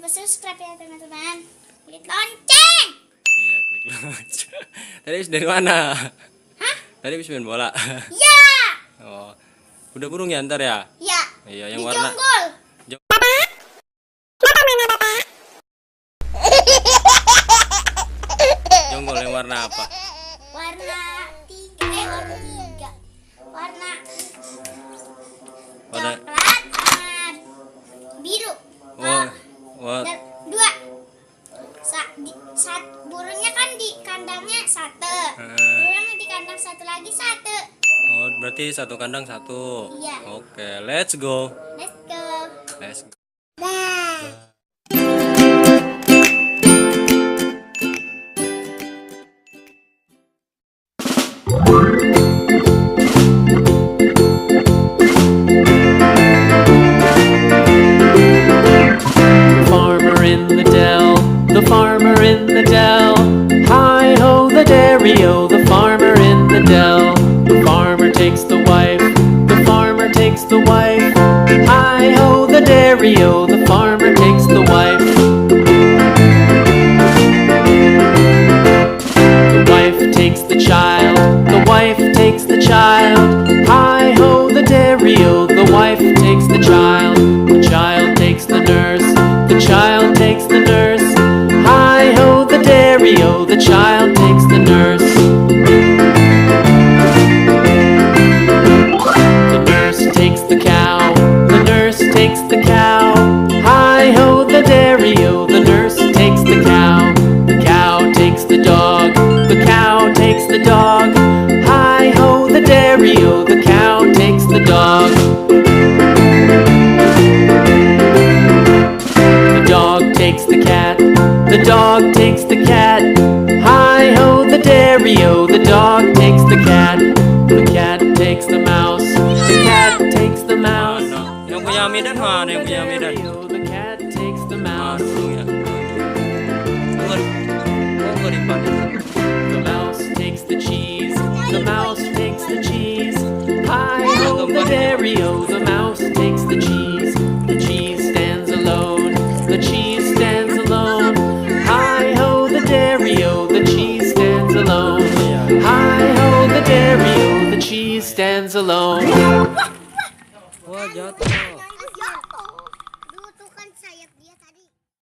lupa subscribe ya teman-teman. Klik lonceng. Iya, klik lonceng. Tadi habis dari mana? Hah? Tadi habis main bola. Ya. Oh, udah burung ya ntar ya? Ya. Iya, yang Di warna. jonggol. Jonggol yang warna apa? Warna tiga. Warna Warna. coklat sama biru. Wah. Dan dua. Burungnya kan di kandangnya satu. Burungnya di kandang satu lagi satu. Oh, berarti satu kandang satu. Iya. Oke, let's go. Let's go. Let's go. The farmer in the dell, hi-ho the dairy-o, the farmer in the dell. The farmer takes the wife, the farmer takes the wife, hi-ho the dairy-o, the farmer takes the wife. The wife takes the child, the wife takes the child, hi-ho the dairy-o, the wife takes the child takes the nurse, the child takes the nurse, hi-ho the dairy-o, the child takes the nurse. The nurse takes the cow, the nurse takes the cow, hi-ho the dairy-o, the nurse takes the cow takes the dog, the cow takes the dog, hi-ho the dairy-o, the cow takes the dog. The dog takes the cat, the dog takes the cat, hi-ho the dairy-o, the dog takes the cat takes the mouse, the cat takes the mouse. Yang punya Medan mana? Yang punya Medan? The cat takes the mouse. The mouse takes the cheese, the mouse takes the cheese, hi-ho the dairy-o, the mouse takes the cheese stands alone, the cheese stands alone, hi-ho the dairy-o, the cheese stands alone, hi-ho the dairy-o, the cheese stands alone.